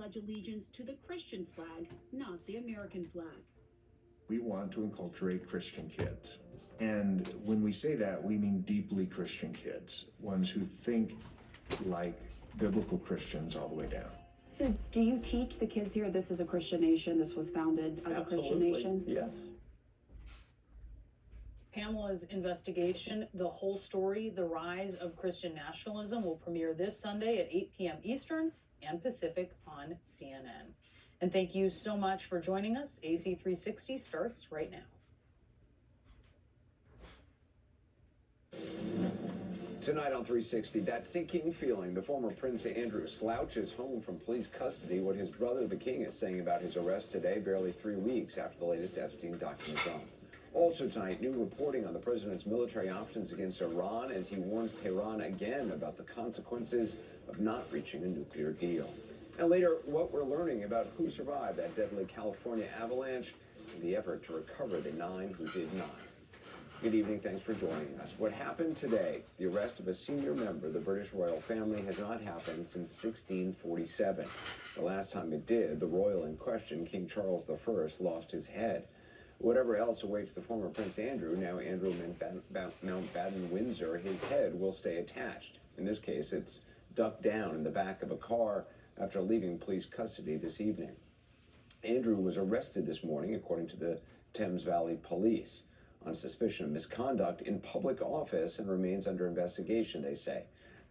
pledge allegiance to the Christian flag, not the American flag. We want to enculturate Christian kids. And when we say that, we mean deeply Christian kids, ones who think like biblical Christians all the way down. So do you teach the kids here this is a Christian nation, this was founded as a Christian nation? Yes. Pamela's investigation, The Whole Story, The Rise of Christian Nationalism, will premiere this Sunday at 8 p.m. Eastern and Pacific on CNN. And thank you so much for joining us. AC360 starts right now. Tonight on 360, that sinking feeling. The former Prince Andrew slouches home from police custody. What his brother, the king, is saying about his arrest today, barely 3 weeks after the latest Epstein documents on. Also tonight, new reporting on the president's military options against Iran as he warns Tehran again about the consequences of not reaching a nuclear deal. And later, what we're learning about who survived that deadly California avalanche and the effort to recover the 9 who did not. Good evening, thanks for joining us. What happened today, the arrest of a senior member of the British royal family, has not happened since 1647. The last time it did, the royal in question, King Charles I, lost his head. Whatever else awaits the former Prince Andrew, now Andrew Mountbatten Windsor, his head will stay attached. In this case, it's ducked down in the back of a car after leaving police custody this evening. Andrew was arrested this morning, according to the Thames Valley Police, on suspicion of misconduct in public office and remains under investigation, they say.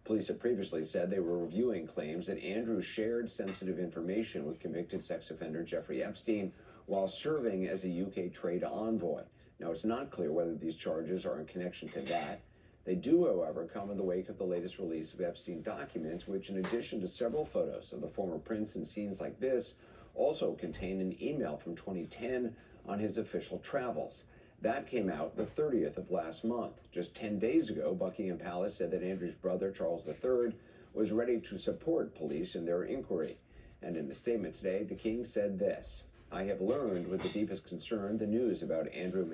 Police have previously said they were reviewing claims that Andrew shared sensitive information with convicted sex offender Jeffrey Epstein while serving as a UK trade envoy. Now, it's not clear whether these charges are in connection to that. They do, however, come in the wake of the latest release of Epstein documents, which, in addition to several photos of the former prince in scenes like this, also contain an email from 2010 on his official travels. That came out the 30th of last month. Just 10 days ago, Buckingham Palace said that Andrew's brother, Charles III, was ready to support police in their inquiry. And in a statement today, the king said this: "I have learned with the deepest concern the news about Andrew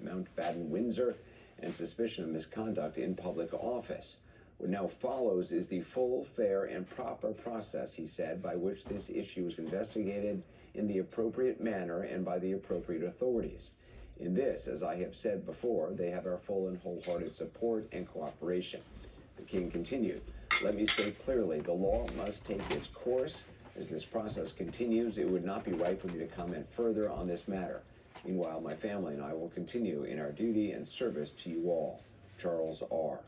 Mountbatten Windsor and suspicion of misconduct in public office. What now follows is the full, fair, and proper process," he said, "by which this issue is investigated in the appropriate manner and by the appropriate authorities. In this, as I have said before, they have our full and wholehearted support and cooperation." The king continued, "Let me state clearly, the law must take its course. As this process continues, it would not be right for me to comment further on this matter. Meanwhile, my family and I will continue in our duty and service to you all. Charles R."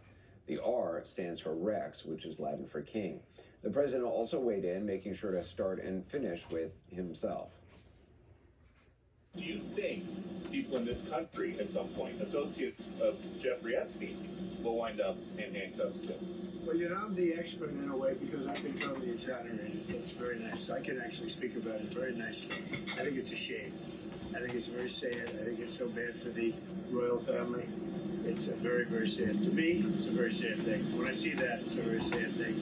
The R stands for Rex, which is Latin for king. The president also weighed in, making sure to start and finish with himself. Do you think people in this country at some point, associates of Jeffrey Epstein, will wind up in handcuffs too? Well, you know, I'm the expert in a way because I've been totally exonerated. It's very nice. I can actually speak about it very nicely. I think it's a shame. I think it's very sad. I think it's so bad for the royal family. It's a very, very sad. To me, it's a very sad thing. When I see that, it's a very sad thing.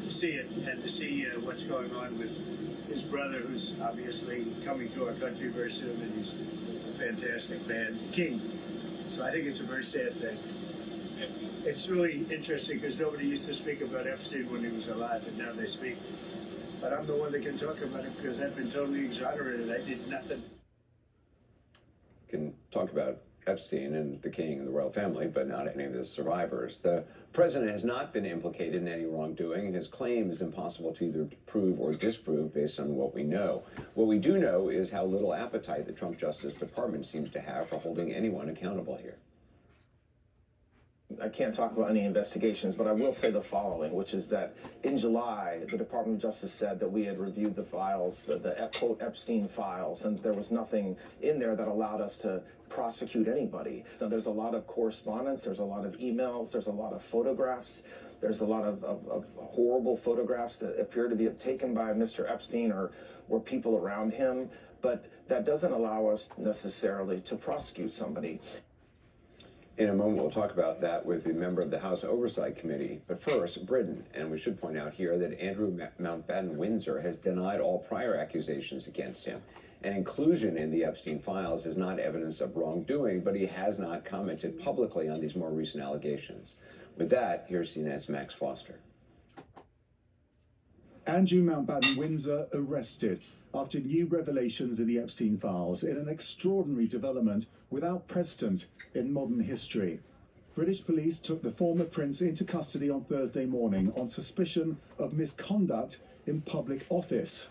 To see it and to see what's going on with his brother, who's obviously coming to our country very soon, and he's a fantastic man, the king. So I think it's a very sad thing. It's really interesting because nobody used to speak about Epstein when he was alive, and now they speak. But I'm the one that can talk about it because I've been totally exonerated. I did nothing. Can talk about Epstein and the king and the royal family, but not any of the survivors. The president has not been implicated in any wrongdoing, and his claim is impossible to either prove or disprove based on what we know. What we do know is how little appetite the Trump Justice Department seems to have for holding anyone accountable here. I can't talk about any investigations, but I will say the following, which is that in July, the Department of Justice said that we had reviewed the files, the quote Epstein files, and there was nothing in there that allowed us to prosecute anybody. Now, there's a lot of correspondence, there's a lot of emails, there's a lot of photographs, there's a lot of horrible photographs that appear to be taken by Mr. Epstein or people around him, but that doesn't allow us necessarily to prosecute somebody. In a moment, we'll talk about that with a member of the House Oversight Committee. But first, Britain. And we should point out here that Andrew Mountbatten Windsor has denied all prior accusations against him. And inclusion in the Epstein files is not evidence of wrongdoing, but he has not commented publicly on these more recent allegations. With that, here's CNN's Max Foster. Andrew Mountbatten Windsor arrested after new revelations in the Epstein files in an extraordinary development without precedent in modern history. British police took the former prince into custody on Thursday morning on suspicion of misconduct in public office.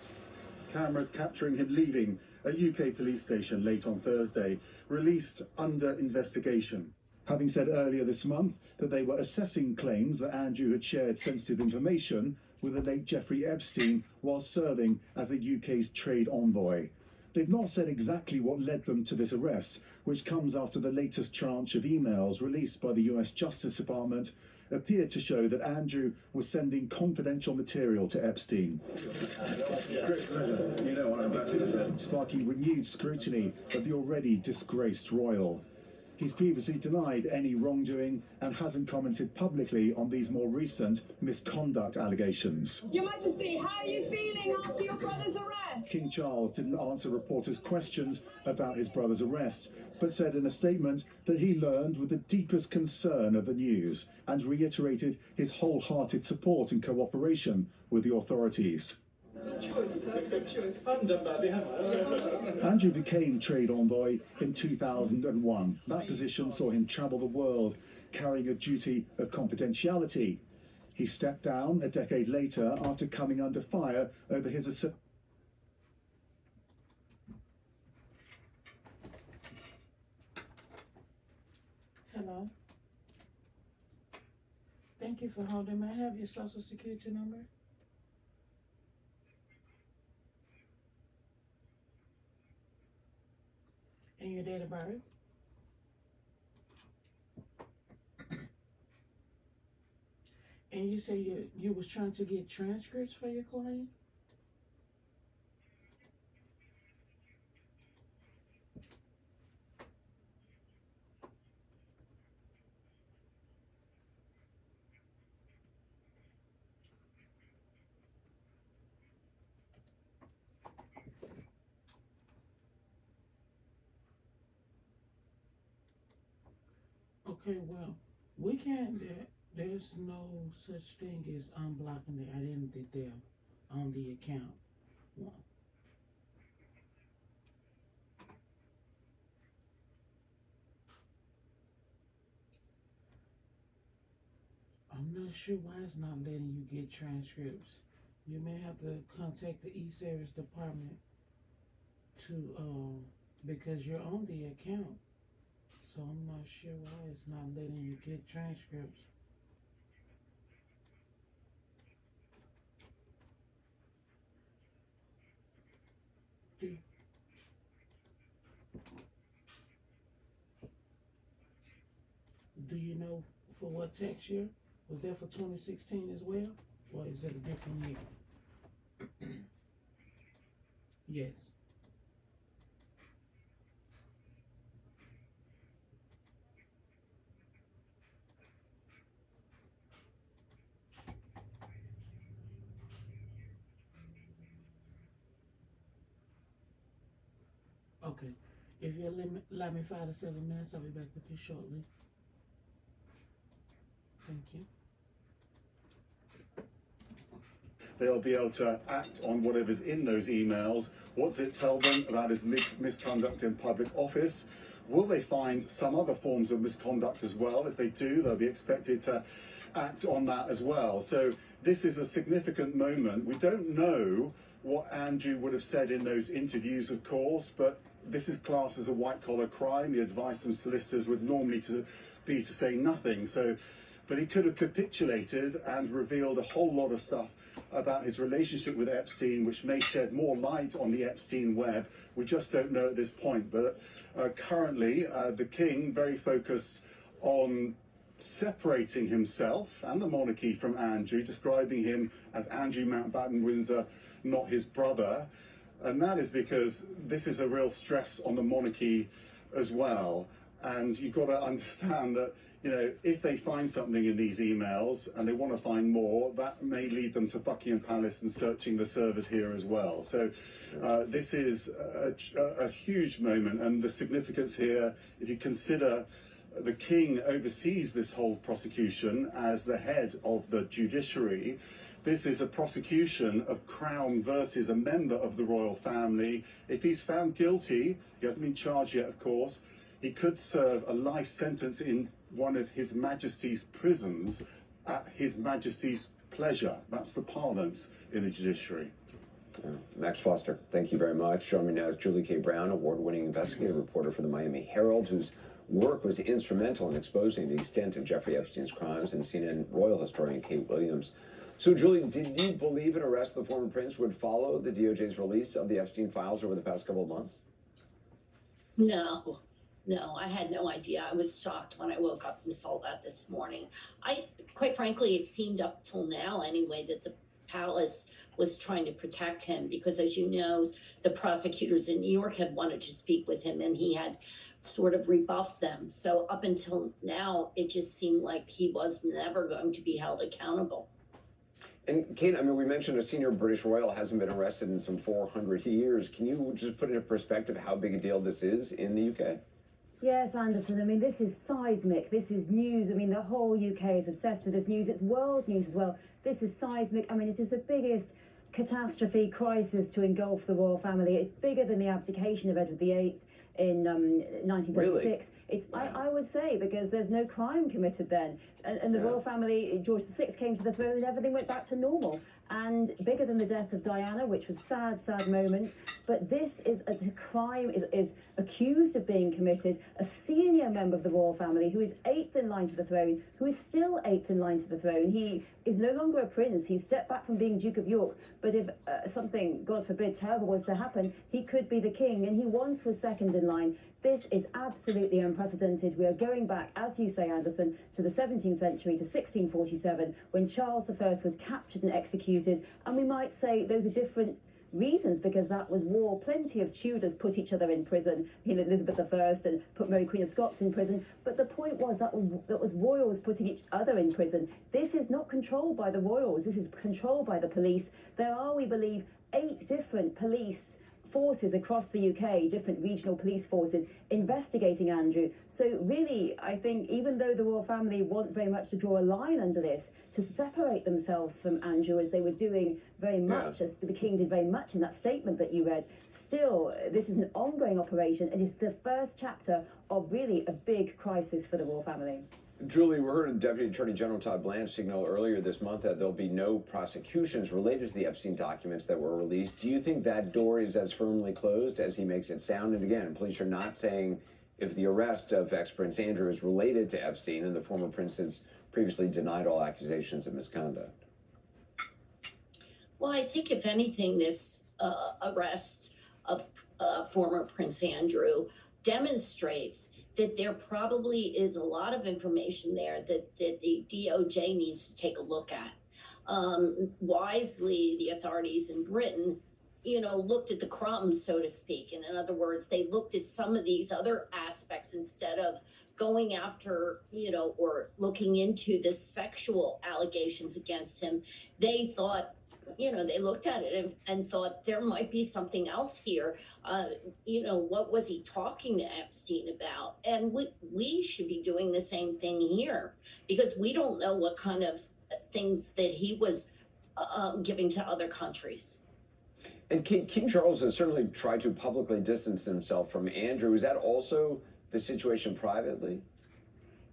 Cameras capturing him leaving a UK police station late on Thursday, released under investigation, having said earlier this month that they were assessing claims that Andrew had shared sensitive information with the late Jeffrey Epstein while serving as the UK's trade envoy. They've not said exactly what led them to this arrest, which comes after the latest tranche of emails released by the US Justice Department appeared to show that Andrew was sending confidential material to Epstein. Sparking renewed scrutiny of the already disgraced royal. He's previously denied any wrongdoing and hasn't commented publicly on these more recent misconduct allegations. Your Majesty, how are you feeling after your brother's arrest? King Charles didn't answer reporters' questions about his brother's arrest, but said in a statement that he learned with the deepest concern of the news and reiterated his wholehearted support and cooperation with the authorities. Good choice, that's a good choice. Andrew became trade envoy in 2001. That position saw him travel the world, carrying a duty of confidentiality. He stepped down a decade later after coming under fire over his Hello. Thank you for holding. May I have your social security number? And your date of birth? And you say you was trying to get transcripts for your client? Okay, well, we can't, there's no such thing as unblocking the identity there on the account. Well, I'm not sure why it's not letting you get transcripts. You may have to contact the e-service department to, because you're on the account. So I'm not sure why it's not letting you get transcripts. Do you know for what tax year? Was that for 2016 as well? Or is it a different year? Yes. Okay. If you'll allow me 5 to 7 minutes, I'll be back with you shortly. Thank you. They'll be able to act on whatever's in those emails. What's it tell them about his misconduct in public office? Will they find some other forms of misconduct as well? If they do, they'll be expected to act on that as well. So this is a significant moment. We don't know what Andrew would have said in those interviews, of course, but this is classed as a white-collar crime. The advice from solicitors would normally be to say nothing. So, but he could have capitulated and revealed a whole lot of stuff about his relationship with Epstein, which may shed more light on the Epstein web. We just don't know at this point. But currently, the king very focused on separating himself and the monarchy from Andrew, describing him as Andrew Mountbatten Windsor, not his brother. And that is because this is a real stress on the monarchy as well. And you've got to understand that, you know, if they find something in these emails and they want to find more, that may lead them to Buckingham Palace and searching the servers here as well. So this is a huge moment, and the significance here, if you consider the king oversees this whole prosecution as the head of the judiciary, This is a prosecution of Crown versus a member of the royal family. If he's found guilty, he hasn't been charged yet, of course, he could serve a life sentence in one of His Majesty's prisons at His Majesty's pleasure. That's the parlance in the judiciary. Max Foster, thank you very much. Joining me now is Julie K. Brown, award-winning investigative reporter for the Miami Herald, whose work was instrumental in exposing the extent of Jeffrey Epstein's crimes, and CNN royal historian Kate Williams. So, Julie, did you believe an arrest of the former prince would follow the DOJ's release of the Epstein files over the past couple of months? No, I had no idea. I was shocked when I woke up and saw that this morning. Quite frankly, it seemed up till now anyway that the palace was trying to protect him because, as you know, the prosecutors in New York had wanted to speak with him and he had sort of rebuffed them. So up until now, it just seemed like he was never going to be held accountable. And Kate, I mean, we mentioned a senior British royal hasn't been arrested in some 400 years. Can you just put into perspective how big a deal this is in the UK? Yes, Anderson. I mean, this is seismic. This is news. I mean, the whole UK is obsessed with this news. It's world news as well. This is seismic. I mean, it is the biggest catastrophe crisis to engulf the royal family. It's bigger than the abdication of Edward VIII in 1936. Really? It's I would say, because there's no crime committed then, and the royal family, George VI came to the throne and everything went back to normal. And bigger than the death of Diana, which was a sad moment, but this is a crime is accused of being committed. A senior member of the royal family who is 8th in line to the throne, who is still 8th in line to the throne. He is no longer a prince. He stepped back from being Duke of York, but if something, God forbid, terrible was to happen, he could be the king, and he once was 2nd in line. This is absolutely unprecedented. We are going back, as you say, Anderson, to the 17th century, to 1647, when Charles I was captured and executed. And we might say those are different reasons, because that was war. Plenty of Tudors put each other in prison, Elizabeth I, and put Mary Queen of Scots in prison. But the point was that was royals putting each other in prison. This is not controlled by the royals. This is controlled by the police. There are, we believe, 8 different police forces across the UK, different regional police forces investigating Andrew. So really, I think even though the royal family want very much to draw a line under this, to separate themselves from Andrew, as they were doing very much, as the king did very much in that statement that you read, still, this is an ongoing operation. It is the first chapter of really a big crisis for the royal family. Julie, we heard Deputy Attorney General Todd Blanche signal earlier this month that there'll be no prosecutions related to the Epstein documents that were released. Do you think that door is as firmly closed as he makes it sound? And again, police are not saying if the arrest of ex-Prince Andrew is related to Epstein, and the former prince has previously denied all accusations of misconduct. Well, I think if anything, this arrest of former Prince Andrew demonstrates that there probably is a lot of information there that the DOJ needs to take a look at. Wisely, the authorities in Britain, looked at the crumbs, so to speak. And in other words, they looked at some of these other aspects instead of going after, or looking into the sexual allegations against him. They thought, they looked at it and thought there might be something else here. What was he talking to Epstein about? And we should be doing the same thing here, because we don't know what kind of things that he was giving to other countries. And King Charles has certainly tried to publicly distance himself from Andrew. Is that also the situation privately?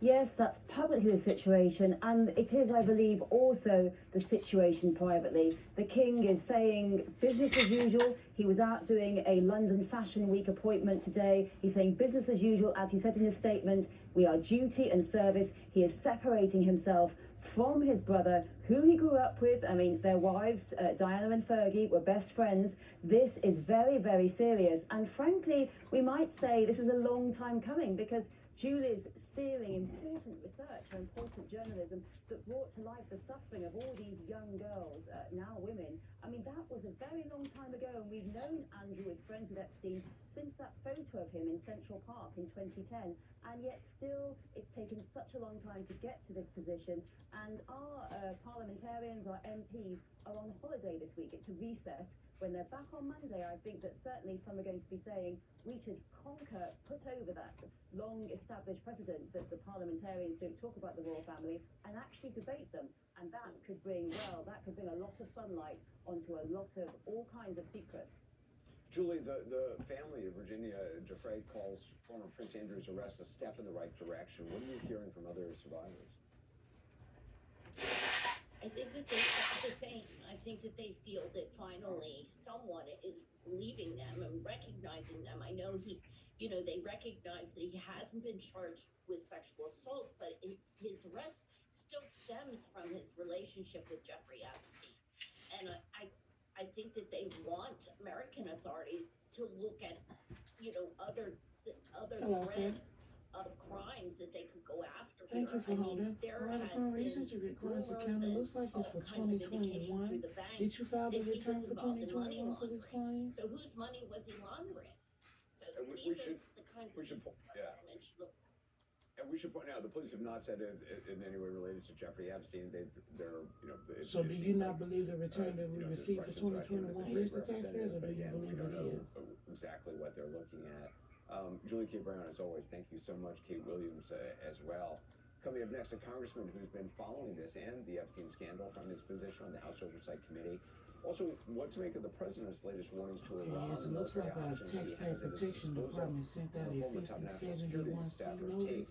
Yes, that's publicly the situation, and it is, I believe, also the situation privately. The king is saying business as usual. He was out doing a London Fashion Week appointment today. He's saying business as usual, as he said in his statement. We are duty and service. He is separating himself from his brother, who he grew up with. I mean, their wives, Diana and Fergie, were best friends. This is very, very serious. And frankly, we might say this is a long time coming, because Julie's searing important research and important journalism that brought to life the suffering of all these young girls, now women. I mean, that was a very long time ago, and we've known Andrew was friends with Epstein since that photo of him in Central Park in 2010, and yet still it's taken such a long time to get to this position. And our parliamentarians, our MPs, are on holiday this week. It's a recess. when they're back on Monday, I think that certainly some are going to be saying we should put over that long established precedent that the parliamentarians don't talk about the royal family and actually debate them. And that could bring a lot of sunlight onto a lot of all kinds of secrets. Julie, the family of Virginia Giuffre calls former Prince Andrew's arrest a step in the right direction. What are you hearing from other survivors? I think that they felt the same. I think that they feel that finally someone is believing them and recognizing them. I know they recognize that he hasn't been charged with sexual assault, but his arrest still stems from his relationship with Jeffrey Epstein. And I think that they want American authorities to look at, other threats of crimes that they could go after. Thank you for holding. Upon recent request account, it looks like it's for 2021. Did you file the return for 2021 for this claim? So whose money was he laundering? So these are the kinds of things the government should look. And we should point out the police have not said it in any way related to Jeffrey Epstein. So do you not believe the return that we received for 2021 is the taxpayers, or do you believe it is? Exactly what they're looking at. Julie K. Brown, as always, thank you so much. Kate Williams as well. Coming up next, a congressman who's been following this and the Epstein scandal from his position on the House Oversight Committee. Also, what to make of the president's latest warnings to Iran. Yes, it looks like our taxpayer protection department sent out a 5071C notice.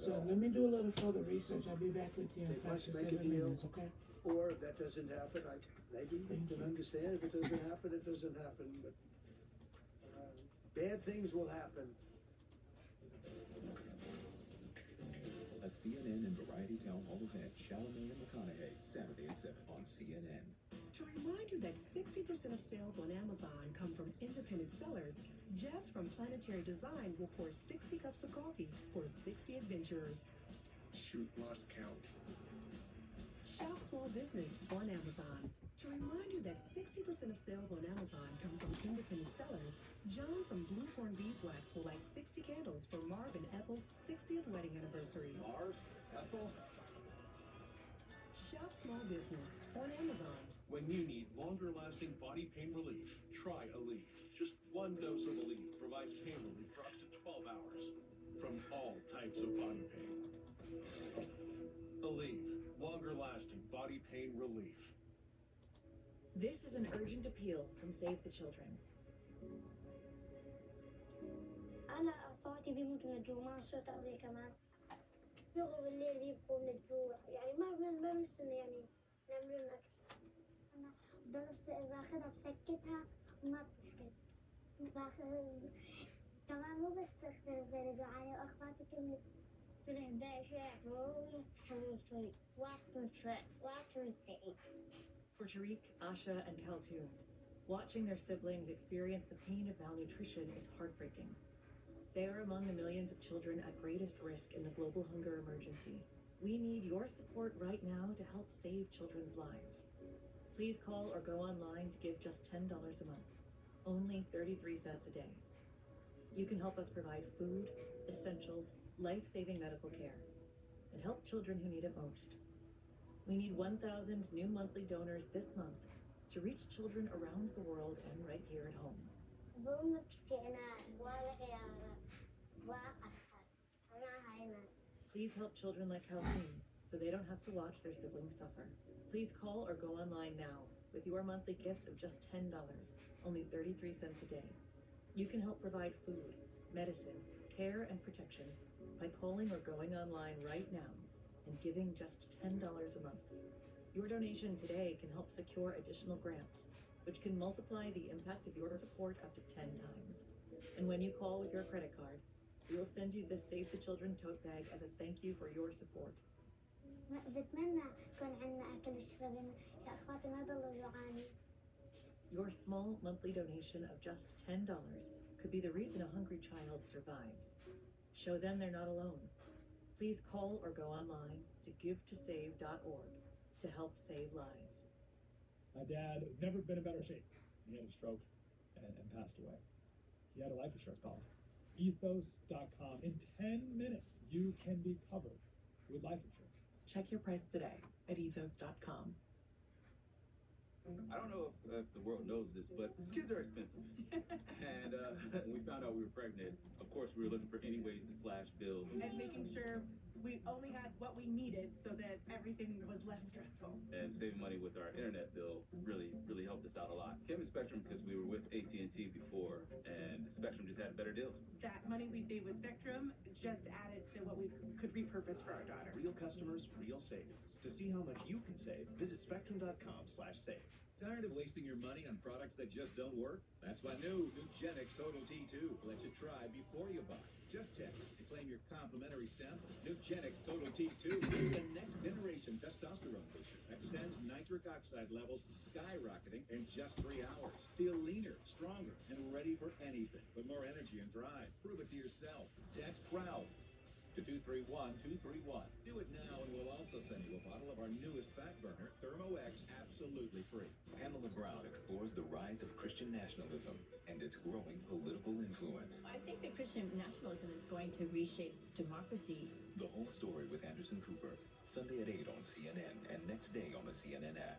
So let me do a little further research. I'll be back with you in 5 to 7 minutes, okay? Or if that doesn't happen, maybe you can understand. If it doesn't happen, it doesn't happen. But bad things will happen. A CNN and Variety Town Hall event, Chalamet and McConaughey, Saturday at 7 on CNN. To remind you that 60% of sales on Amazon come from independent sellers, Jess from Planetary Design will pour 60 cups of coffee for 60 adventurers. Shoot, lost count. Shop small business on Amazon. To remind you that 60% of sales on Amazon come from independent sellers, John from Bluehorn Beeswax will light 60 candles for Marv and Ethel's 60th wedding anniversary. Marv? Ethel? Shop small business on Amazon. When you need longer-lasting body pain relief, try Aleve. Just one dose of Aleve provides pain relief for up to 12 hours from all types of body pain. Aleve, longer-lasting body pain relief. This is an urgent appeal from Save the Children. أنا صوتي بيموت من الجوع ما صوت أبي كمان يغوا بالليل بيبكوا من الجوع يعني ما بنحسن يعني نعمل لهم أكل أنا باخذها بسكتها وما بتسكت كمان مو بس زي دعاني وأخواتي كلهم تروح دايشة حمصي walk to pain. For Tariq, Asha, and Kaltoon, watching their siblings experience the pain of malnutrition is heartbreaking. They are among the millions of children at greatest risk in the global hunger emergency. We need your support right now to help save children's lives. Please call or go online to give just $10 a month, only 33 cents a day. You can help us provide food, essentials, life-saving medical care, and help children who need it most. We need 1,000 new monthly donors this month to reach children around the world and right here at home. Please help children like Kaltoon so they don't have to watch their siblings suffer. Please call or go online now with your monthly gift of just $10, only 33 cents a day. You can help provide food, medicine, care, and protection by calling or going online right now and giving just $10 a month. Your donation today can help secure additional grants, which can multiply the impact of your support up to 10 times. And when you call with your credit card, we will send you this Save the Children tote bag as a thank you for your support. Your small monthly donation of just $10 could be the reason a hungry child survives. Show them they're not alone. Please call or go online to givetosave.org to help save lives. My dad has never been in better shape. He had a stroke and passed away. He had a life insurance policy. Ethos.com. In 10 minutes, you can be covered with life insurance. Check your price today at ethos.com. I don't know if the world knows this, but kids are expensive. And when we found out we were pregnant, of course, we were looking for any ways to slash bills. And making sure we only had what we needed so that everything was less stressful. And saving money with our internet bill really helped us out a lot. Came with Spectrum because we were with AT&T before, and Spectrum just had a better deal. That money we saved with Spectrum just added to what we could repurpose for our daughter. Real customers, real savings. To see how much you can save, visit spectrum.com/save. Tired of wasting your money on products that just don't work? That's why new Nugenix Total T2 lets you try before you buy. Just text and claim your complimentary sample. Nugenix Total T2 is the next generation testosterone booster that sends nitric oxide levels skyrocketing in just 3 hours. Feel leaner, stronger, and ready for anything with more energy and drive. Prove it to yourself. Text PROUD to 231231. Do it now and we'll also send you a bottle of our newest fat burner, Thermo X, absolutely free. Pamela Brown explores the rise of Christian nationalism and its growing political influence. I think that Christian nationalism is going to reshape democracy. The whole story with Anderson Cooper, Sunday at 8 on CNN and next day on the CNN app.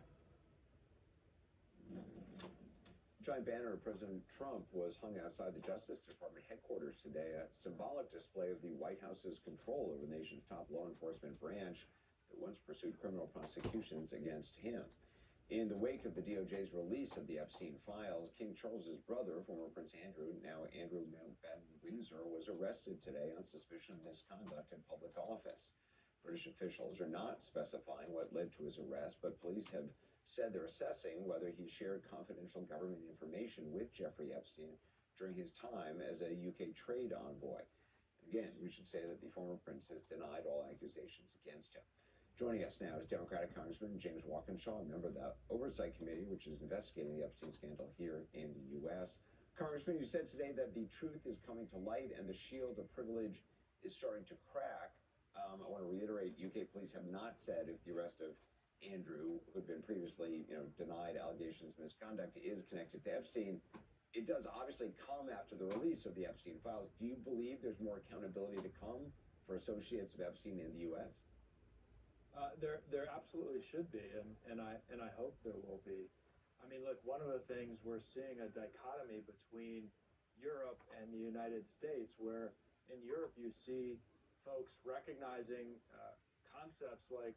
Giant banner of President Trump was hung outside the Justice Department headquarters today, a symbolic display of the White House's control over the nation's top law enforcement branch that once pursued criminal prosecutions against him. In the wake of the DOJ's release of the Epstein files, King Charles's brother, former Prince Andrew, now Andrew Mountbatten Windsor, was arrested today on suspicion of misconduct in public office. British officials are not specifying what led to his arrest, but police have said they're assessing whether he shared confidential government information with Jeffrey Epstein during his time as a UK trade envoy. Again, we should say that the former prince has denied all accusations against him. Joining us now is Democratic Congressman James Walkinshaw, a member of the Oversight Committee, which is investigating the Epstein scandal here in the U.S. Congressman, you said today that the truth is coming to light and the shield of privilege is starting to crack. I want to reiterate, UK police have not said if the arrest of Andrew, who had been previously, denied allegations of misconduct, is connected to Epstein. It does obviously come after the release of the Epstein files. Do you believe there's more accountability to come for associates of Epstein in the U.S.? There absolutely should be, and I hope there will be. I mean, look, one of the things we're seeing a dichotomy between Europe and the United States, where in Europe you see folks recognizing concepts like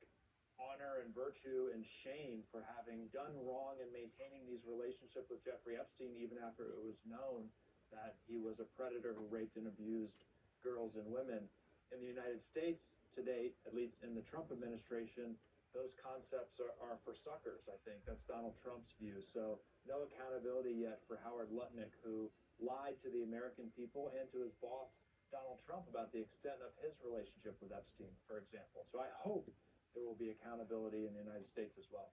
honor and virtue and shame for having done wrong and maintaining these relationships with Jeffrey Epstein even after it was known that he was a predator who raped and abused girls and women. In the United States to date, at least in the Trump administration, those concepts are for suckers, I think. That's Donald Trump's view. So no accountability yet for Howard Lutnick, who lied to the American people and to his boss, Donald Trump, about the extent of his relationship with Epstein, for example. So I hope there will be accountability in the United States as well.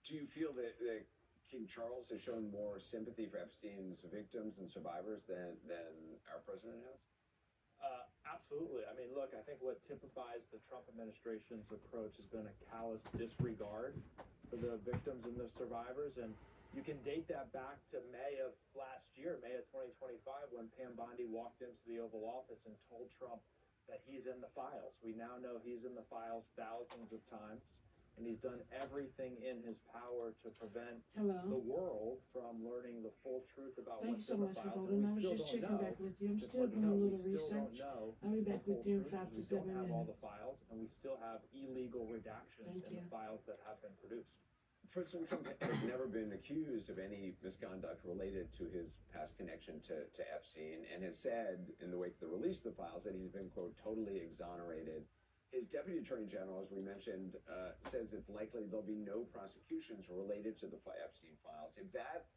Do you feel that King Charles has shown more sympathy for Epstein's victims and survivors than our president has? Absolutely. I mean, look, I think what typifies the Trump administration's approach has been a callous disregard for the victims and the survivors. And you can date that back to May of last year, May of 2025, when Pam Bondi walked into the Oval Office and told Trump that he's in the files. We now know he's in the files thousands of times, and he's done everything in his power to prevent the world from learning the full truth about Thank what's you so in the much for files. holding. And I we was still just don't checking know. back with you. I'm Just still let you doing a know, we little still don't research. know I'll be the back with full you in truth. 5 to We 7 don't have all minutes. the files, and we still have illegal redactions Thank in you. the files that have been produced. President Trump has never been accused of any misconduct related to his past connection to Epstein, and has said in the wake of the release of the files that he's been, quote, totally exonerated. His Deputy Attorney General, as we mentioned, says it's likely there'll be no prosecutions related to the Epstein files. If that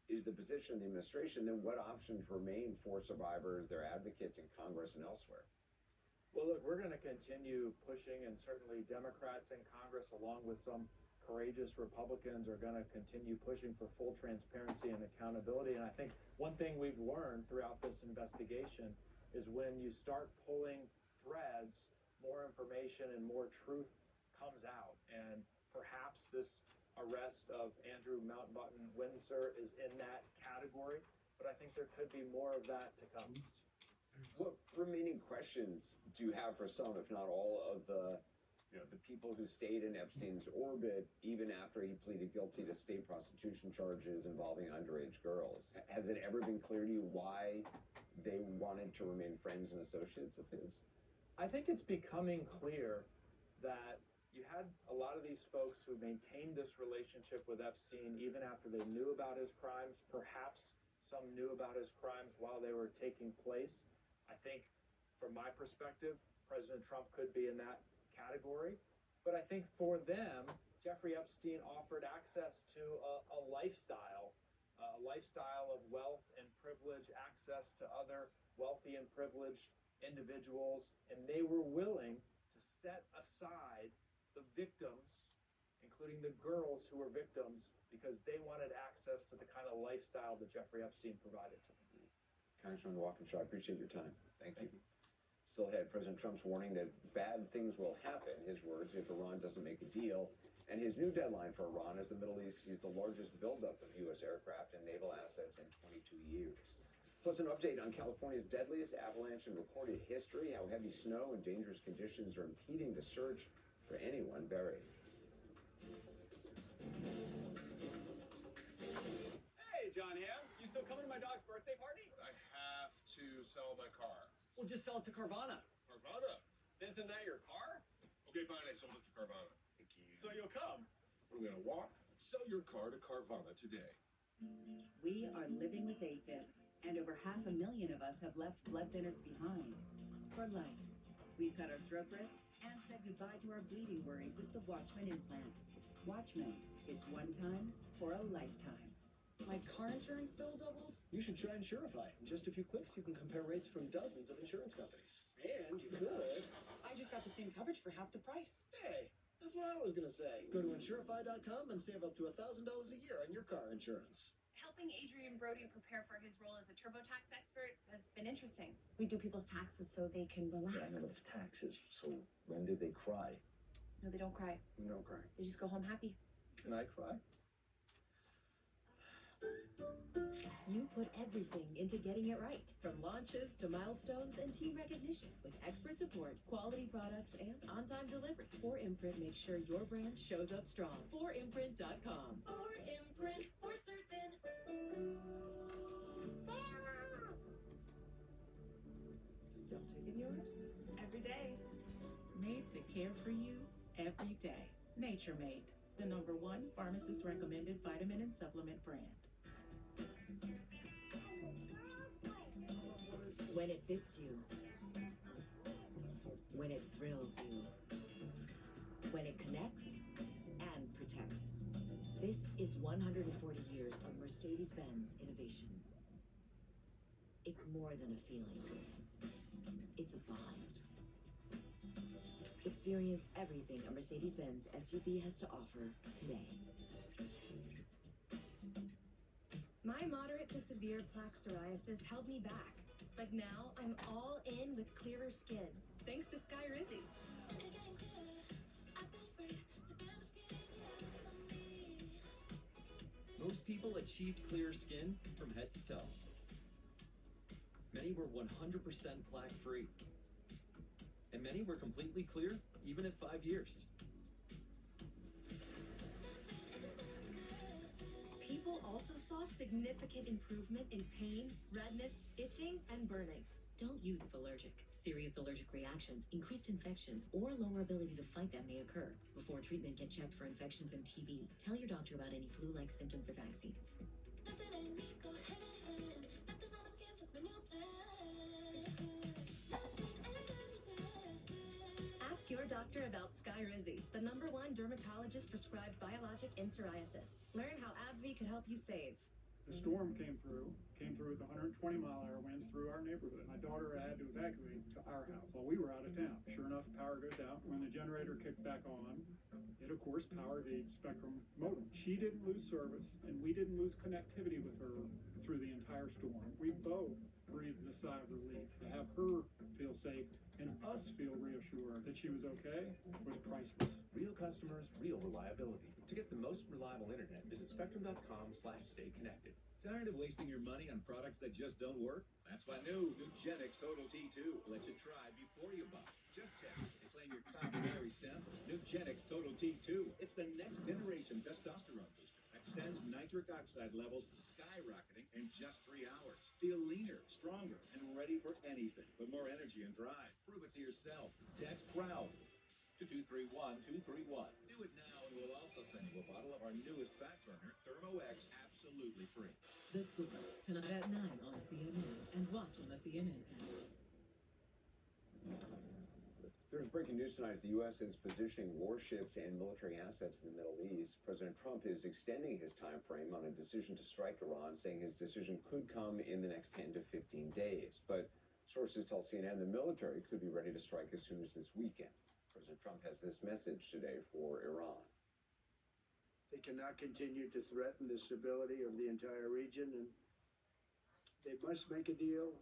is the position of the administration, then what options remain for survivors, their advocates in Congress and elsewhere? Well, look, we're going to continue pushing, and certainly Democrats in Congress, along with some courageous Republicans, are going to continue pushing for full transparency and accountability. And I think one thing we've learned throughout this investigation is when you start pulling threads, more information and more truth comes out. And perhaps this arrest of Andrew Mountbatten Windsor is in that category, but I think there could be more of that to come. What remaining questions do you have for some, if not all, of the Yeah. the people who stayed in Epstein's orbit even after he pleaded guilty to state prostitution charges involving underage girls. Has it ever been clear to you why they wanted to remain friends and associates of his? I think it's becoming clear that you had a lot of these folks who maintained this relationship with Epstein even after they knew about his crimes. Perhaps some knew about his crimes while they were taking place. I think, from my perspective, President Trump could be in that category. But I think for them, Jeffrey Epstein offered access to a lifestyle of wealth and privilege, access to other wealthy and privileged individuals, and they were willing to set aside the victims, including the girls who were victims, because they wanted access to the kind of lifestyle that Jeffrey Epstein provided to them. Congressman Walkinshaw, I appreciate your time. Thank you. Still ahead, President Trump's warning that bad things will happen, his words, if Iran doesn't make a deal. And his new deadline for Iran as the Middle East sees the largest buildup of U.S. aircraft and naval assets in 22 years. Plus an update on California's deadliest avalanche in recorded history, how heavy snow and dangerous conditions are impeding the search for anyone buried. Hey, John Hamm, you still coming to my dog's birthday party? I have to sell my car. Well, just sell it to Carvana. Carvana? Isn't that your car? Okay, fine, I sold it to Carvana. Thank you. So you'll come. What, are we gonna walk? Sell your car to Carvana today. We are living with AFib, and over 500,000 of us have left blood thinners behind for life. We've cut our stroke risk and said goodbye to our bleeding worry with the Watchman implant. Watchman, it's one time for a lifetime. My car insurance bill doubled? You should try Insurify. In just a few clicks, you can compare rates from dozens of insurance companies. And you could... I just got the same coverage for half the price. Hey, that's what I was gonna say. Go to Insurify.com and save up to $1,000 a year on your car insurance. Helping Adrian Brody prepare for his role as a TurboTax expert has been interesting. We do people's taxes so they can relax. Yeah, I know it's taxes, so when do they cry? No, they don't cry. We don't cry. They just go home happy. Can I cry? You put everything into getting it right, from launches to milestones and team recognition. With expert support, quality products, and on-time delivery, 4imprint makes sure your brand shows up strong. 4imprint.com. 4imprint for certain. Still taking yours? Every day. Made to care for you every day. Nature Made, the #1 pharmacist recommended vitamin and supplement brand. When it fits you, when it thrills you, when it connects and protects. This is 140 years of Mercedes-Benz innovation. It's more than a feeling. It's a bond. Experience everything a Mercedes-Benz SUV has to offer today. My moderate to severe plaque psoriasis held me back. But now I'm all in with clearer skin, thanks to Skyrizi. Most people achieved clearer skin from head to toe. Many were 100% plaque-free. And many were completely clear, even at 5 years. People also saw significant improvement in pain, redness, itching, and burning. Don't use if allergic. Serious allergic reactions, increased infections, or lower ability to fight them may occur. Before treatment, get checked for infections and TB. Tell your doctor about any flu-like symptoms or vaccines. Ask your doctor about Skyrizi, the #1 dermatologist-prescribed biologic in psoriasis. Learn how AbbVie could help you save. The storm came through with 120-mile-an-hour winds through our neighborhood. My daughter had to evacuate to our house while we were out of town. Sure enough, power goes out. When the generator kicked back on, it of course powered the Spectrum modem. She didn't lose service, and we didn't lose connectivity with her through the entire storm. We both breathed a sigh of relief. To have her feel safe and us feel reassured that she was okay was priceless. Real customers, real reliability. To get the most reliable internet, visit spectrum.com/stay connected. market. Tired of wasting your money on products that just don't work? That's why new Nugenix Total T2 lets you try before you buy. Just text and claim your complimentary sample. Nugenix Total T2. It's the next generation testosterone booster that sends nitric oxide levels skyrocketing in just 3 hours. Feel leaner, stronger, and ready for anything with more energy and drive. Prove it to yourself. Text PROUD to 231231. Do it now, and we'll also send you a bottle of our newest fat burner, Thermo X, absolutely free. The Source, tonight at 9 on CNN and watch on the CNN app. There's breaking news tonight as the U.S. is positioning warships and military assets in the Middle East. President Trump is extending his time frame on a decision to strike Iran, saying his decision could come in the next 10 to 15 days. But sources tell CNN the military could be ready to strike as soon as this weekend. President Trump has this message today for Iran. They cannot continue to threaten the stability of the entire region, and they must make a deal.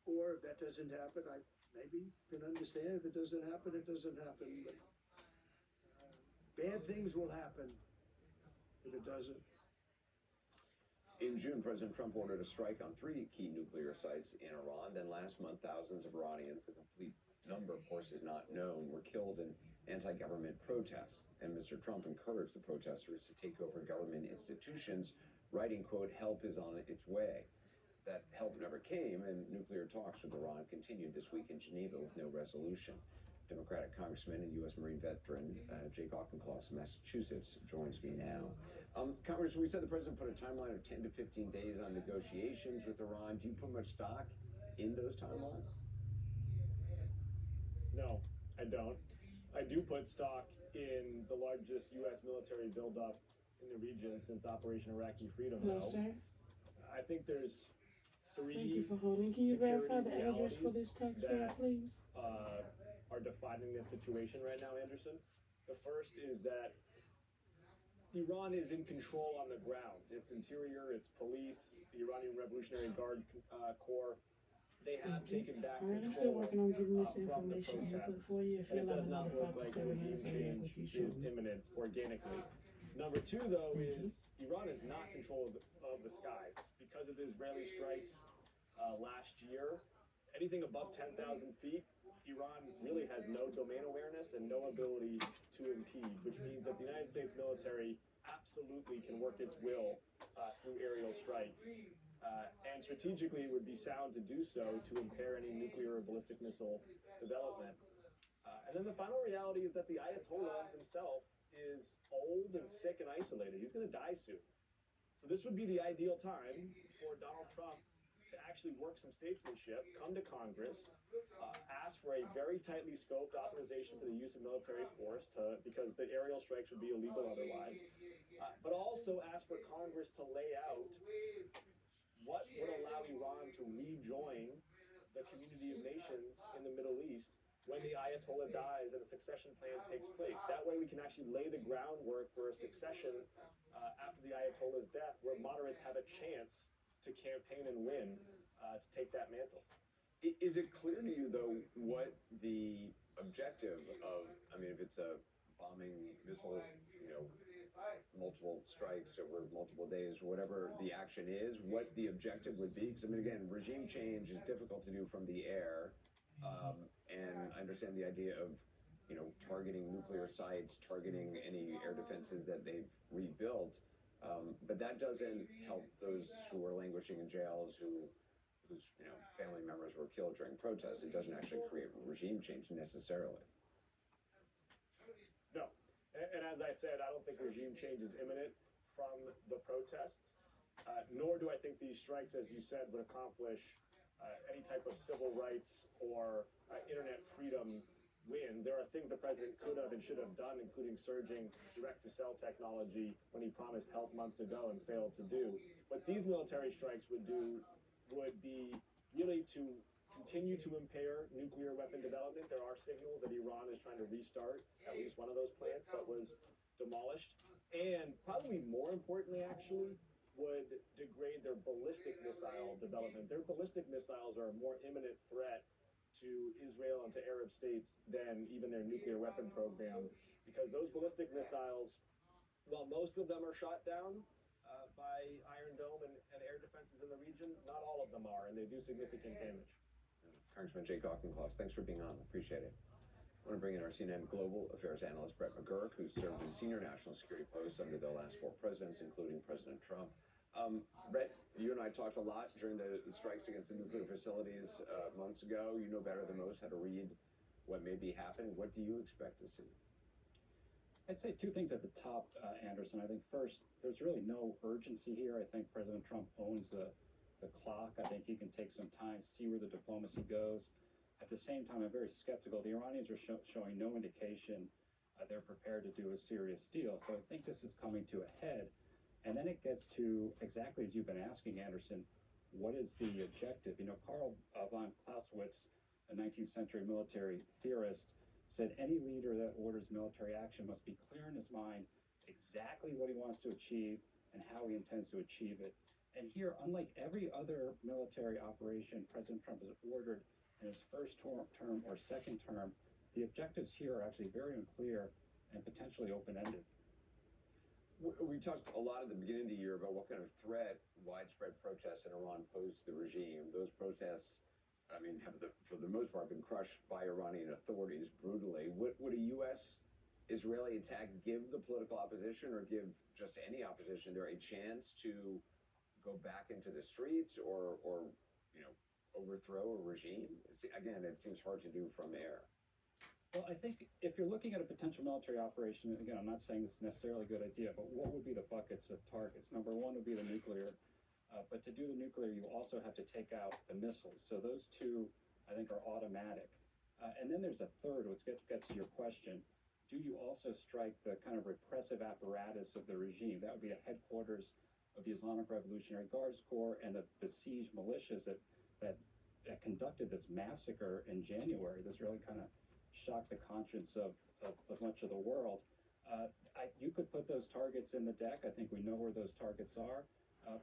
Or if that doesn't happen, I maybe can understand. If it doesn't happen, it doesn't happen. But bad things will happen if it doesn't. In June, President Trump ordered a strike on 3 key nuclear sites in Iran. Then last month, thousands of Iranians, the complete number, of course, is not known, were killed in anti-government protests. And Mr. Trump encouraged the protesters to take over government institutions, writing, quote, "Help is on its way." That help never came, and nuclear talks with Iran continued this week in Geneva with no resolution. Democratic Congressman and U.S. Marine veteran Jake Auchincloss from Massachusetts joins me now. Congressman, we said the president put a timeline of 10 to 15 days on negotiations with Iran. Do you put much stock in those timelines? No, I don't. I do put stock in the largest U.S. military buildup in the region since Operation Iraqi Freedom. Hello, sir. I think there's 3 Thank you for holding. Can you verify the address for this taxpayer, please? Are defining this situation right now, Anderson. The first is that Iran is in control on the ground. Its interior, its police, the Iranian Revolutionary Guard Corps, they have taken back All right, I'm control still working on getting this from the information input protests. for you. If And you're it does allowed not another look 5 to like 7 regime minutes, I'll be change with you is shortly. imminent organically. Number 2, though, is Iran is not control of the skies. Because of the Israeli strikes last year, anything above 10,000 feet, Iran really has no domain awareness and no ability to impede, which means that the United States military absolutely can work its will through aerial strikes. And strategically, it would be sound to do so to impair any nuclear or ballistic missile development. And then the final reality is that the Ayatollah himself is old and sick and isolated. He's going to die soon. So this would be the ideal time for Donald Trump to actually work some statesmanship, come to Congress, ask for a very tightly scoped authorization for the use of military force because the aerial strikes would be illegal otherwise, but also ask for Congress to lay out what would allow Iran to rejoin the community of nations in the Middle East when the Ayatollah dies and a succession plan takes place. That way we can actually lay the groundwork for a succession after the Ayatollah's death where moderates have a chance to campaign and win to take that mantle. Is it clear to you, though, what the objective of, I mean, if it's a bombing missile, multiple strikes over multiple days, whatever the action is, what the objective would be? Because, I mean, again, regime change is difficult to do from the air. And I understand the idea of, targeting nuclear sites, targeting any air defenses that they've rebuilt. But that doesn't help those who are languishing in jails, whose family members were killed during protests. It doesn't actually create regime change necessarily. No. And as I said, I don't think regime change is imminent from the protests, nor do I think these strikes, as you said, would accomplish any type of civil rights or internet freedom win. There are things the president could have and should have done, including surging direct-to-cell technology when he promised help months ago and failed to do. What these military strikes would do would be really to continue to impair nuclear weapon development. There are signals that Iran is trying to restart at least one of those plants that was demolished. And probably more importantly, actually, would degrade their ballistic missile development. Their ballistic missiles are a more imminent threat to Israel and to Arab states than even their nuclear weapon program, because those ballistic missiles, while most of them are shot down, by Iron Dome and air defenses in the region. Not all of them are, and they do significant damage. Congressman Jake Auchincloss, thanks for being on. Appreciate it. I want to bring in our CNN Global Affairs analyst, Brett McGurk, who's served in senior national security posts under the last 4 presidents, including President Trump. Brett, you and I talked a lot during the strikes against the nuclear facilities months ago. You know better than most how to read what may be happening. What do you expect to see? I'd say 2 things at the top, Anderson. I think first, there's really no urgency here. I think President Trump owns the clock. I think he can take some time, see where the diplomacy goes. At the same time, I'm very skeptical. The Iranians are showing no indication they're prepared to do a serious deal. So I think this is coming to a head. And then it gets to exactly as you've been asking, Anderson, what is the objective? You know, Karl von Clausewitz, a 19th century military theorist, said any leader that orders military action must be clear in his mind exactly what he wants to achieve and how he intends to achieve it. And here, unlike every other military operation President Trump has ordered in his first term or second term, the objectives here are actually very unclear and potentially open-ended. We talked a lot at the beginning of the year about what kind of threat widespread protests in Iran pose to the regime. Those protests, I mean, have for the most part been crushed by Iranian authorities brutally. Would a U.S.-Israeli attack give the political opposition, or give just any opposition there a chance to go back into the streets or you know, overthrow a regime? Again, it seems hard to do from air. Well, I think if you're looking at a potential military operation, again, I'm not saying this is necessarily a good idea, but what would be the buckets of targets? Number one would be the nuclear, but to do the nuclear, you also have to take out the missiles. So those 2, I think, are automatic. And then there's a third, which gets to your question. Do you also strike the kind of repressive apparatus of the regime? That would be the headquarters of the Islamic Revolutionary Guards Corps and the besieged militias that conducted this massacre in January. This really kind of shocked the conscience of much of the world. You could put those targets in the deck. I think we know where those targets are.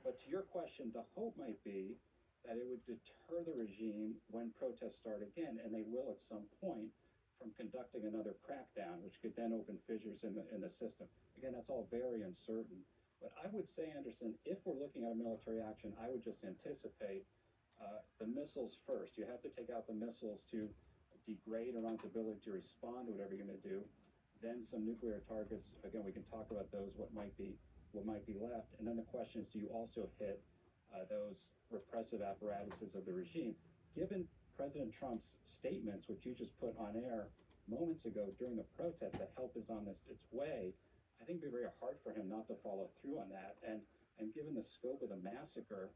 But to your question, the hope might be that it would deter the regime when protests start again, and they will at some point, from conducting another crackdown, which could then open fissures in the system. Again, that's all very uncertain. But I would say, Anderson, if we're looking at a military action, I would just anticipate the missiles first. You have to take out the missiles to degrade Iran's ability to respond to whatever you're going to do. Then some nuclear targets. Again, we can talk about those, what might be left. And then the question is, do you also hit those repressive apparatuses of the regime? Given President Trump's statements, which you just put on air moments ago during the protest, that help is on its way, I think it'd be very hard for him not to follow through on that. And given the scope of the massacre,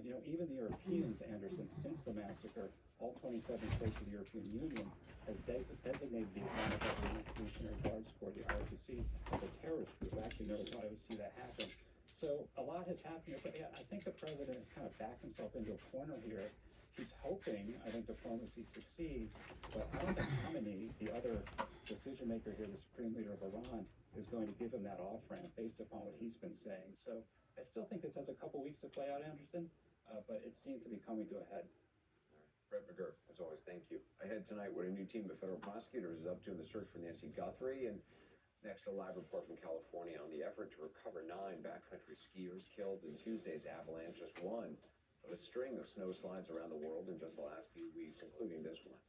you know, even the Europeans, Anderson, since the massacre, all 27 states of the European Union has designated the Islamic Revolutionary Guards Corps, the ROTC, as a terrorist group. I actually never thought I would see that happen. So a lot has happened here, but yeah, I think the president has kind of backed himself into a corner here. He's hoping, I think, diplomacy succeeds, but I don't think Khamenei, the other decision maker here, the supreme leader of Iran, is going to give him that off-ramp based upon what he's been saying. So I still think this has a couple weeks to play out, Anderson, but it seems to be coming to a head. Brett McGurk, as always, thank you. Ahead tonight, what a new team of federal prosecutors is up to in the search for Nancy Guthrie. And next, a live report from California on the effort to recover 9 backcountry skiers killed in Tuesday's avalanche, just one of a string of snowslides around the world in just the last few weeks, including this one.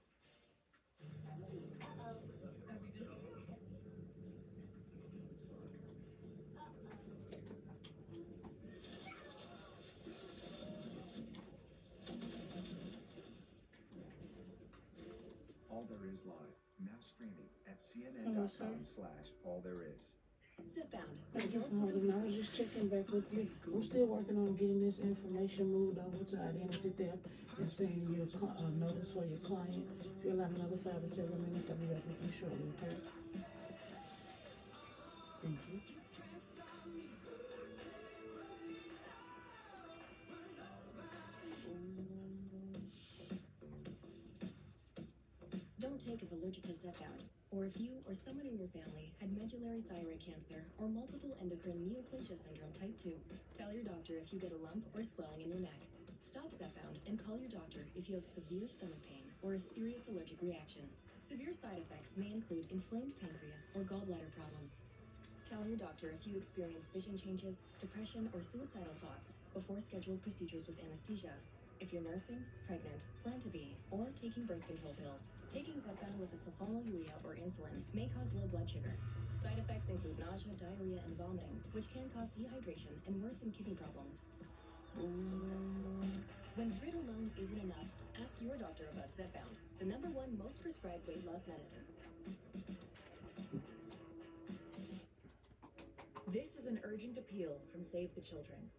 All There Is Live, now streaming at cnn.com/allthereis. Zipbound. Thank you for holding. I was just checking back with you. I'm still working on getting this information moved over to identity theft and sending you a notice for your client. If you'll have another 5 to 7 minutes, I'll be back with you shortly, okay? Thank you. Don't take if allergic to Zepbound, or if you or someone in your family had medullary thyroid cancer or multiple endocrine neoplasia syndrome type 2. Tell your doctor if you get a lump or swelling in your neck. Stop Zepbound and call your doctor if you have severe stomach pain or a serious allergic reaction. Severe side effects may include inflamed pancreas or gallbladder problems. Tell your doctor if you experience vision changes, depression, or suicidal thoughts before scheduled procedures with anesthesia. If you're nursing, pregnant, plan to be, or taking birth control pills, taking Zepbound with a sulfonylurea or insulin may cause low blood sugar. Side effects include nausea, diarrhea, and vomiting, which can cause dehydration and worsen kidney problems. When grit alone isn't enough, ask your doctor about Zepbound, the #1 most prescribed weight loss medicine. This is an urgent appeal from Save the Children.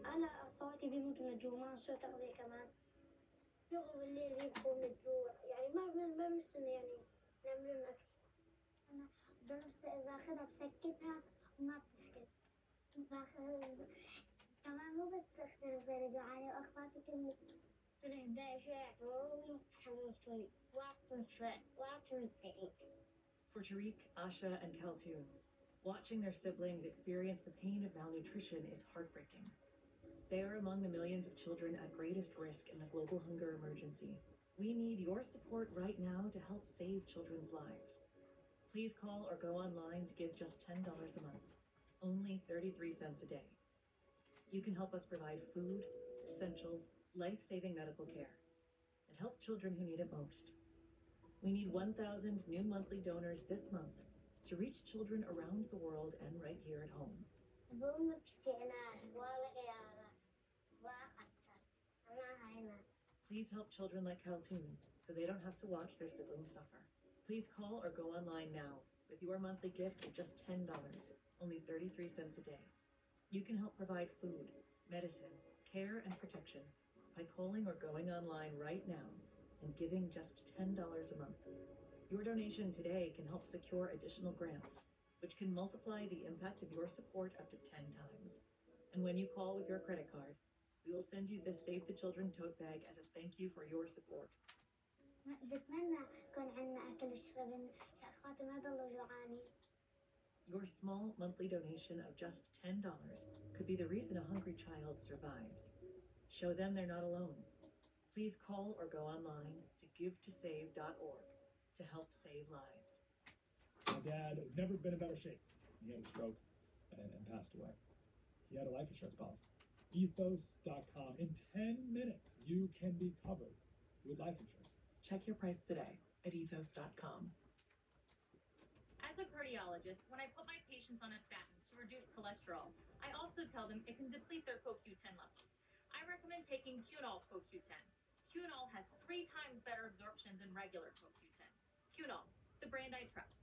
أنا صوتي بيموت من الجوع ما شو تغذية كمان يغوا بالليل بيبكوا من الجوع يعني ما بنحسن يعني نعمل لهم أكل أنا باخذها بسكتها وما بتسكت كمان مو بس أختي غير جوعانة وأخواتي كلهم تروح دايشة ومتحمسين وعطوا For Tariq, Asha, and Kaltoon, watching their siblings experience the pain of malnutrition is heartbreaking. They are among the millions of children at greatest risk in the global hunger emergency. We need your support right now to help save children's lives. Please call or go online to give just $10 a month, only 33 cents a day. You can help us provide food, essentials, life-saving medical care, and help children who need it most. We need 1,000 new monthly donors this month to reach children around the world and right here at home. Please help children like Kaltoon so they don't have to watch their siblings suffer. Please call or go online now with your monthly gift of just $10, only 33 cents a day. You can help provide food, medicine, care, and protection by calling or going online right now and giving just $10 a month. Your donation today can help secure additional grants, which can multiply the impact of your support up to 10 times. And when you call with your credit card, we will send you this Save the Children tote bag as a thank you for your support. Your small monthly donation of just $10 could be the reason a hungry child survives. Show them they're not alone. Please call or go online to givetosave.org to help save lives. My dad has never been in better shape. He had a stroke and passed away. He had a life insurance policy. Ethos.com. In 10 minutes, you can be covered with life insurance. Check your price today at ethos.com. As a cardiologist, when I put my patients on a statin to reduce cholesterol, I also tell them it can deplete their CoQ10 levels. I recommend taking Cunol CoQ10. Cunol has 3 times better absorption than regular CoQ10. Cunol, the brand I trust.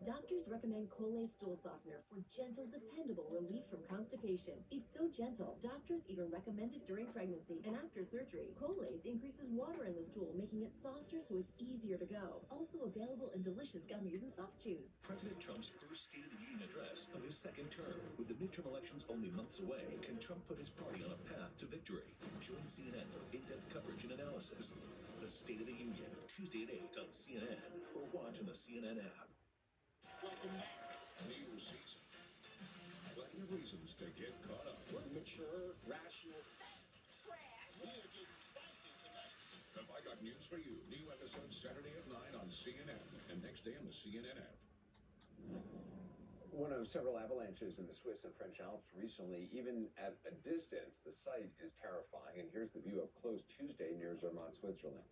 Doctors recommend Colay Stool Softener for gentle, dependable relief from constipation. It's so gentle, doctors even recommend it during pregnancy and after surgery. Colace increases water in the stool, making it softer so it's easier to go. Also available in delicious gummies and soft chews. President Trump's first State of the Union address of his second term. With the midterm elections only months away, can Trump put his party on a path to victory? Join CNN for in-depth coverage and analysis. The State of the Union, Tuesday at 8 on CNN, or watch on the CNN app. Welcome back. New season. Plenty of reasons to get caught up. We're mature, rational. That's trash. We're getting spicy tonight. Have I got news for you? New episode Saturday at 9 on CNN and next day on the CNN app. One of several avalanches in the Swiss and French Alps recently. Even at a distance, the sight is terrifying. And here's the view up close Tuesday near Zermatt, Switzerland.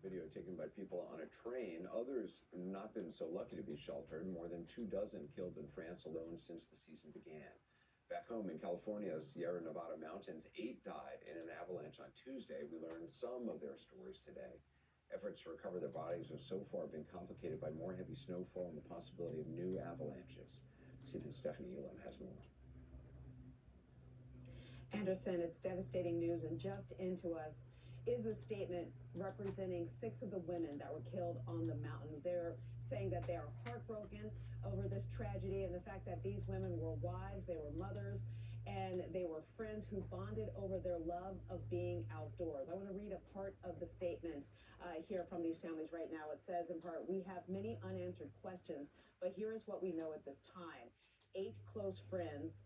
Video taken by people on a train. Others not been so lucky to be sheltered. More than 24 killed in France alone since the season began. Back home in California's Sierra Nevada mountains, 8 died in an avalanche on Tuesday. We learned some of their stories today. Efforts to recover their bodies have so far been complicated by more heavy snowfall and the possibility of new avalanches. CNN Stephanie Elam has more. Anderson, it's devastating news, and just into us is a statement representing 6 of the women that were killed on the mountain. They're saying that they are heartbroken over this tragedy and the fact that these women were wives, they were mothers, and they were friends who bonded over their love of being outdoors. I want to read a part of the statement here from these families right now. It says in part, "We have many unanswered questions, but here is what we know at this time. 8 close friends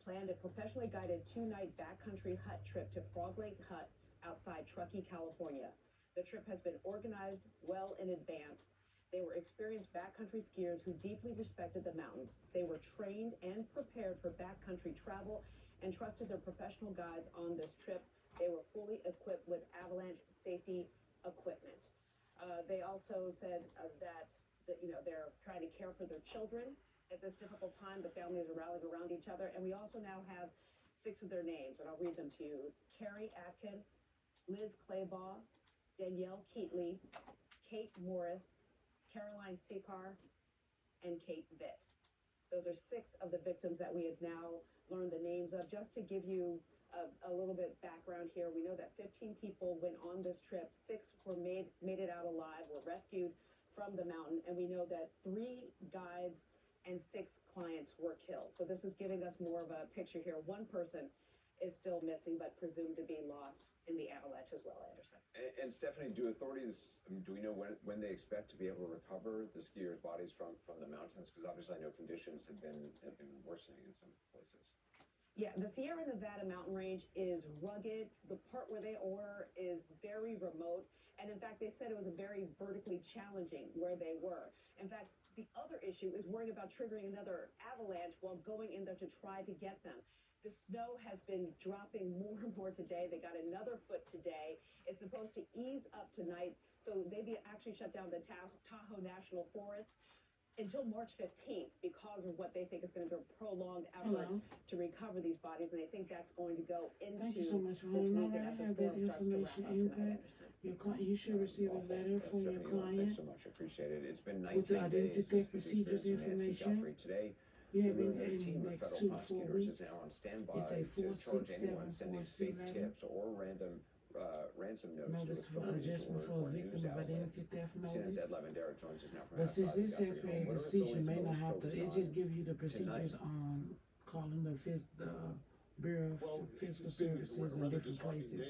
planned a professionally guided 2-night backcountry hut trip to Frog Lake Huts outside Truckee, California. The trip has been organized well in advance. They were experienced backcountry skiers who deeply respected the mountains. They were trained and prepared for backcountry travel and trusted their professional guides on this trip. They were fully equipped with avalanche safety equipment." They also said that they're trying to care for their children at this difficult time. The families are rallying around each other, and we also now have 6 of their names, and I'll read them to you. It's Carrie Atkin, Liz Claybaugh, Danielle Keatley, Kate Morris, Caroline Sekar, and Kate Vitt. Those are 6 of the victims that we have now learned the names of. Just to give you a little bit background here, we know that 15 people went on this trip. 6 were made it out alive, were rescued from the mountain, and we know that 3 guides and 6 clients were killed. So this is giving us more of a picture here. 1 person is still missing, but presumed to be lost in the avalanche as well, Anderson. And Stephanie, do authorities, do we know when they expect to be able to recover the skiers' bodies from the mountains? Because obviously I know conditions have been worsening in some places. Yeah, the Sierra Nevada mountain range is rugged. The part where they were is very remote. And in fact, they said it was very vertically challenging where they were. In fact, the other issue is worrying about triggering another avalanche while going in there to try to get them. The snow has been dropping more and more today. They got another foot today. It's supposed to ease up tonight. So they actually shut down the Tahoe National Forest until March 15th because of what they think is going to be a prolonged effort to recover these bodies. And they think that's going to go into Thank you so much for this holding on. weekend I as the have that storm starts to wrap information up input. tonight, Anderson. You should receive a letter from your Stephanie, client thanks so much. I appreciate it. It's been with the 19 identity days theft since procedures the Nancy information. Guthrie. Today, You have the in team of next federal 2 to 4 prosecutors weeks. is now on standby It's a to charge anyone 467 sending fake tips or random ransom notes notice to for authorities adjustment or for a news victim of outlets. identity theft CNN's Ed notice. Levendera joins us now from But since outside this the Guthrie taxpayer's home. What are decision authorities may not most have to, focused it on just gives you the procedures tonight? on calling the Bureau of Fiscal Services in different places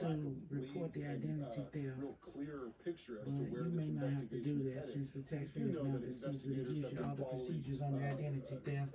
to report the identity theft. Real clear picture as But to where you this may not have to investigation do is that headed. since the We do taxpayer's know now that deceased, but it investigators gives have you been all the following, procedures on the identity theft